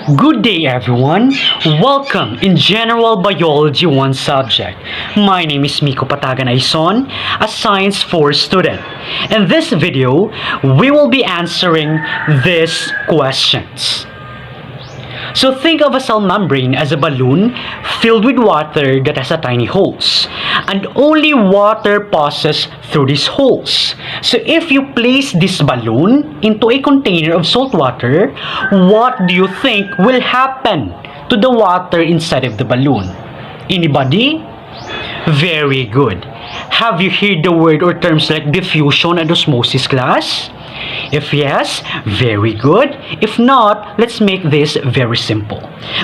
Good day everyone! Welcome in General Biology 1 subject. My name is Miko Patagan Aison, a Science 4 student. In this video, we will be answering these questions. So think of a cell membrane as a balloon filled with water that has a tiny holes, and only water passes through these holes. So if you place this balloon into a container of salt water, what do you think will happen to the water inside of the balloon? Anybody? Very good. Have you heard the word or terms like diffusion and osmosis, class? If yes, very good. If not, let's make this very simple.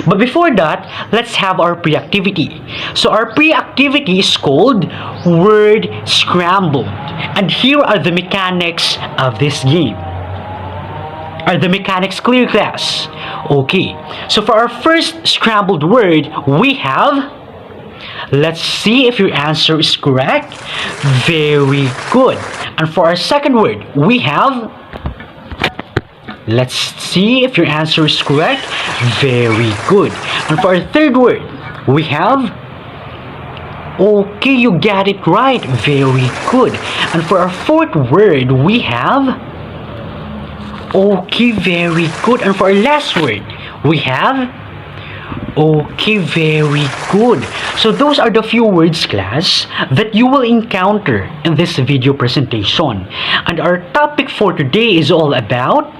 But before that, let's have our pre-activity. So our pre-activity is called word scrambled. And here are the mechanics of this game. Are the mechanics clear, class? Okay, so for our first scrambled word, we have... Let's see if your answer is correct. Very good. And for our second word, we have... Let's see if your answer is correct. Very good. And for our third word, we have... Okay, you got it right. Very good. And for our fourth word, we have... Okay, very good. And for our last word, we have... Okay, very good. So those are the few words, class, that you will encounter in this video presentation. And our topic for today is all about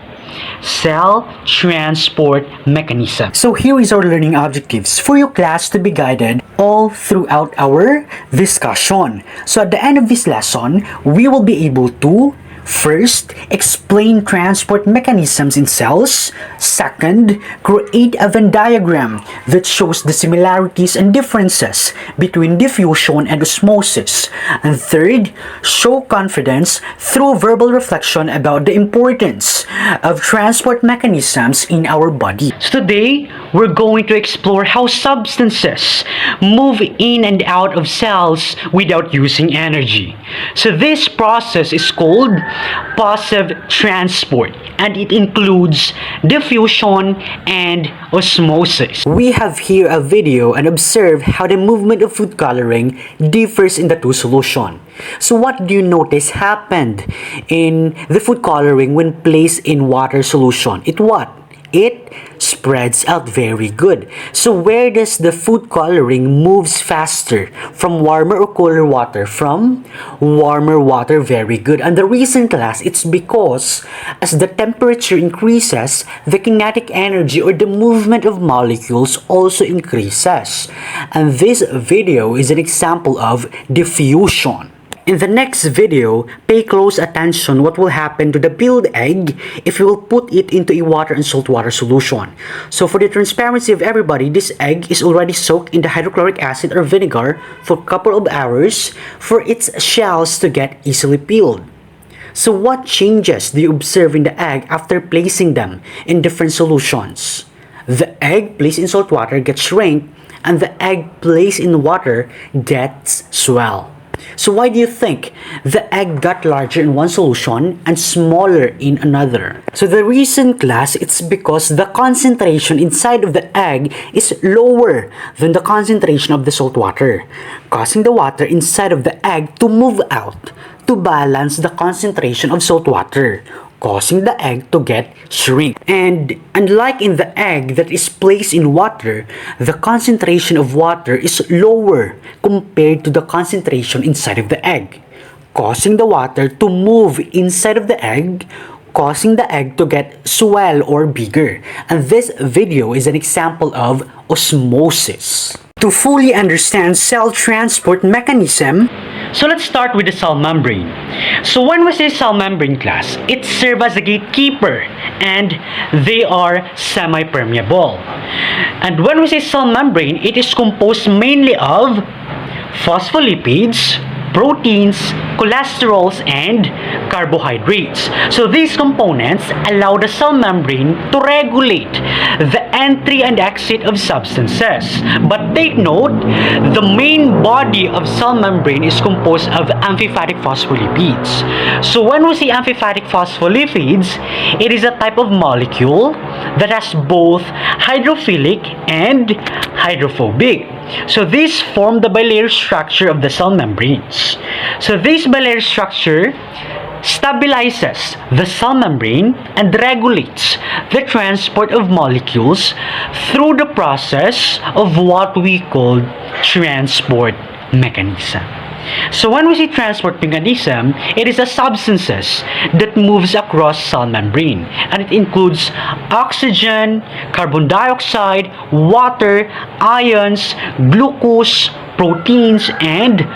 cell transport mechanism. So here is our learning objectives for your class to be guided all throughout our discussion. So at the end of this lesson, we will be able to first, explain transport mechanisms in cells. Second, create a Venn diagram that shows the similarities and differences between diffusion and osmosis. And third, show confidence through verbal reflection about the importance of transport mechanisms in our body. So today, we're going to explore how substances move in and out of cells without using energy. So this process is called passive transport, and it includes diffusion and osmosis. We have here a video and observe how the movement of food coloring differs in the two solutions. So what do you notice happened in the food coloring when placed in water solution? It spreads out. Very good. So where does the food coloring moves faster? From warmer or cooler water? From warmer water. Very good. And the reason, class, it's because as the temperature increases, the kinetic energy or the movement of molecules also increases. And this video is an example of diffusion. In the next video, pay close attention what will happen to the peeled egg if you will put it into a water and salt water solution. So for the transparency of everybody, this egg is already soaked in the hydrochloric acid or vinegar for a couple of hours for its shells to get easily peeled. So what changes do you observe in the egg after placing them in different solutions? The egg placed in salt water gets shrink, and the egg placed in water gets swell. So why do you think the egg got larger in one solution and smaller in another? So the reason, class, it's because the concentration inside of the egg is lower than the concentration of the salt water, causing the water inside of the egg to move out to balance the concentration of salt water, causing the egg to get shrink. And unlike in the egg that is placed in water, the concentration of water is lower compared to the concentration inside of the egg, causing the water to move inside of the egg, causing the egg to get swell or bigger. And this video is an example of osmosis. To fully understand cell transport mechanism, so let's start with the cell membrane. So when we say cell membrane, class, it serves as a gatekeeper and they are semi-permeable. And when we say cell membrane, it is composed mainly of phospholipids, proteins, cholesterols, and carbohydrates. So these components allow the cell membrane to regulate the entry and exit of substances. But take note, the main body of cell membrane is composed of amphipathic phospholipids. So when we say amphipathic phospholipids, it is a type of molecule that has both hydrophilic and hydrophobic. So these form the bilayer structure of the cell membranes. So this bilayer structure stabilizes the cell membrane and regulates the transport of molecules through the process of what we call transport mechanism. So when we say transport mechanism, it is a substances that moves across cell membrane, and it includes oxygen, carbon dioxide, water, ions, glucose, proteins, and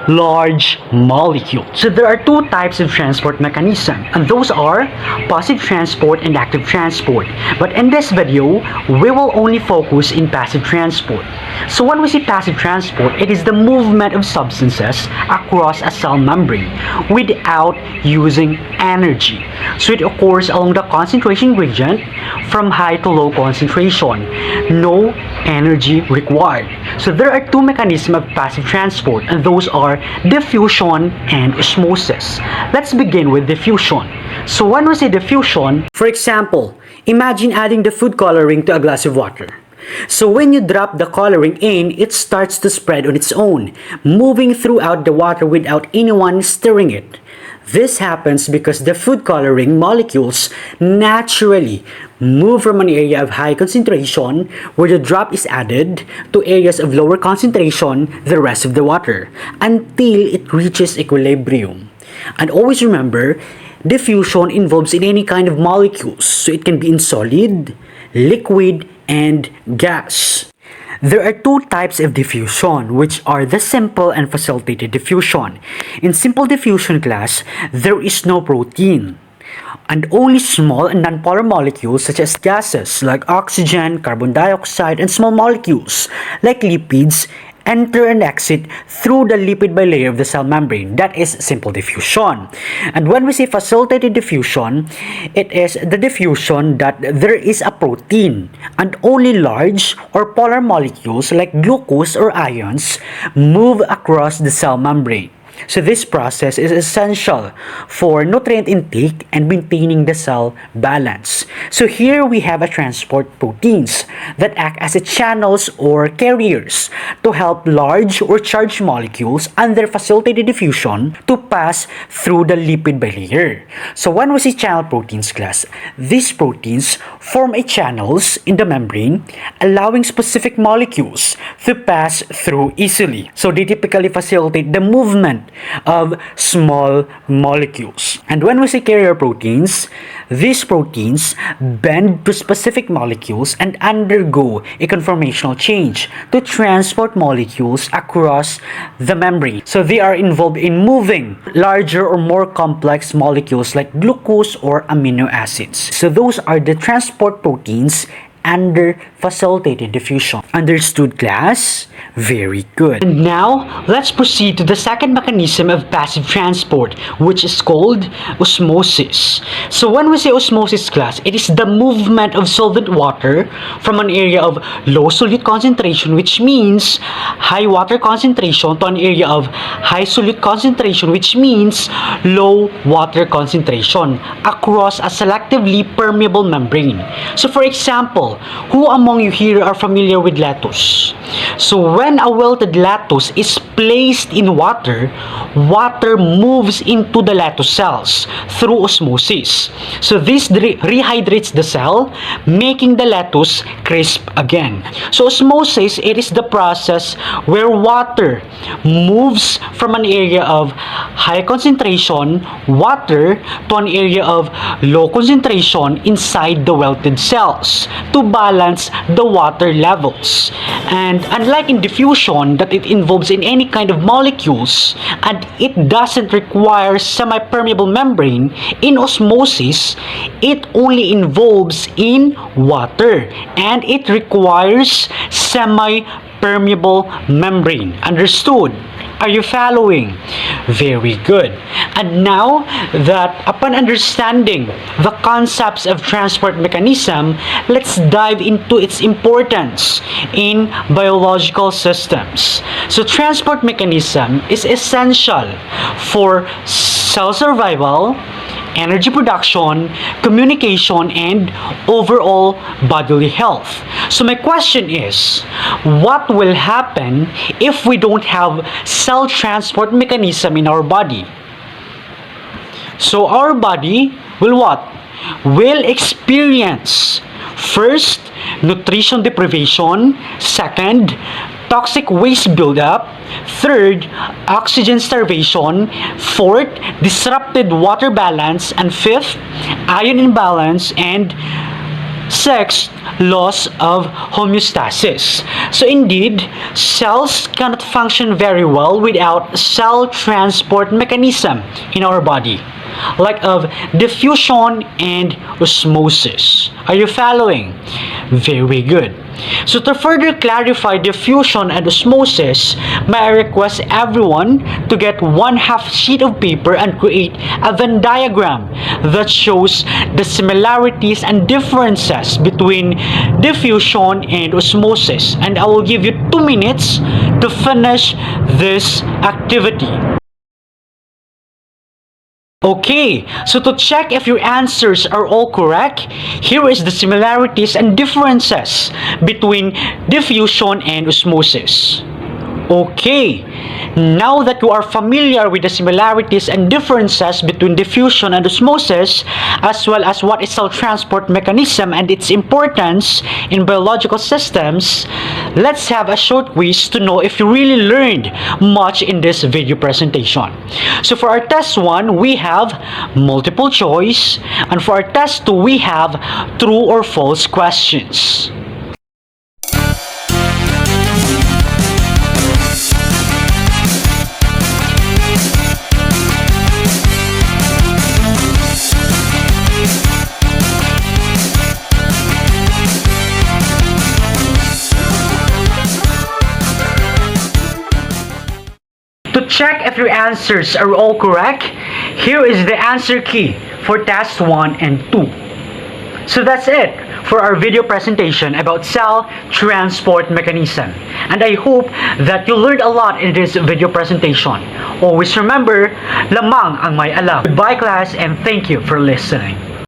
large molecules. So there are two types of transport mechanism, and those are passive transport and active transport. But in this video, we will only focus in passive transport. So when we say passive transport, it is the movement of substances across a cell membrane without using energy. So it occurs along the concentration gradient from high to low concentration. No energy required. So there are two mechanisms of passive transport, and those are diffusion and osmosis. Let's begin with diffusion. So when we say diffusion, for example, imagine adding the food coloring to a glass of water. So when you drop the coloring in, it starts to spread on its own, moving throughout the water without anyone stirring it. This happens because the food coloring molecules naturally move from an area of high concentration where the drop is added to areas of lower concentration, the rest of the water, until it reaches equilibrium. And always remember, diffusion involves in any kind of molecules, so it can be in solid, liquid, and gas. There are two types of diffusion, which are the simple and facilitated diffusion. In simple diffusion class, there is no protein, and only small and nonpolar molecules such as gases like oxygen, carbon dioxide, and small molecules like lipids enter and exit through the lipid bilayer of the cell membrane. That is simple diffusion. And when we say facilitated diffusion, it is the diffusion that there is a protein and only large or polar molecules like glucose or ions move across the cell membrane. So this process is essential for nutrient intake and maintaining the cell balance. So here we have a transport proteins that act as a channels or carriers to help large or charged molecules under facilitated diffusion to pass through the lipid bilayer. So when we see channel proteins class, these proteins form a channels in the membrane allowing specific molecules to pass through easily. So they typically facilitate the movement of small molecules. And when we say carrier proteins, these proteins bend to specific molecules and undergo a conformational change to transport molecules across the membrane. So they are involved in moving larger or more complex molecules like glucose or amino acids. So those are the transport proteins under facilitated diffusion. Understood, class? Very good. And now, let's proceed to the second mechanism of passive transport, which is called osmosis. So when we say osmosis, class, it is the movement of solvent water from an area of low solute concentration, which means high water concentration, to an area of high solute concentration, which means low water concentration, across a selectively permeable membrane. So for example, who among you here are familiar with lettuce? So when a wilted lettuce is placed in water, water moves into the lettuce cells through osmosis. So this rehydrates the cell, making the lettuce crisp again. So osmosis, it is the process where water moves from an area of high concentration water to an area of low concentration inside the wilted cells to balance the water levels. And unlike in diffusion, that it involves in any kind of molecules and it doesn't require semi-permeable membrane, in osmosis, it only involves in water and it requires semi-permeable membrane. Understood? Are you following? Very good. And now that upon understanding the concepts of transport mechanism, let's dive into its importance in biological systems. So transport mechanism is essential for cell survival, energy production, communication, and overall bodily health. So my question is, what will happen if we don't have cell transport mechanism in our body? So our body will what? Will experience first, nutrition deprivation, second, toxic waste buildup, third, oxygen starvation, fourth, disrupted water balance, and fifth, ion imbalance, and sixth, loss of homeostasis. So indeed, cells cannot function very well without cell transport mechanism in our body, like of diffusion and osmosis. Are you following? Very good. So to further clarify diffusion and osmosis, may I request everyone to get 1/2 sheet of paper and create a Venn diagram that shows the similarities and differences between diffusion and osmosis. And I will give you 2 minutes to finish this activity. Okay, so to check if your answers are all correct, here is the similarities and differences between diffusion and osmosis. Okay, now that you are familiar with the similarities and differences between diffusion and osmosis, as well as what is cell transport mechanism and its importance in biological systems, let's have a short quiz to know if you really learned much in this video presentation. So for our test 1, we have multiple choice, and for our test 2, we have true or false questions. To check if your answers are all correct, here is the answer key for test 1 and 2. So that's it for our video presentation about cell transport mechanism. And I hope that you learned a lot in this video presentation. Always remember, lamang ang may alam. Goodbye class, and thank you for listening.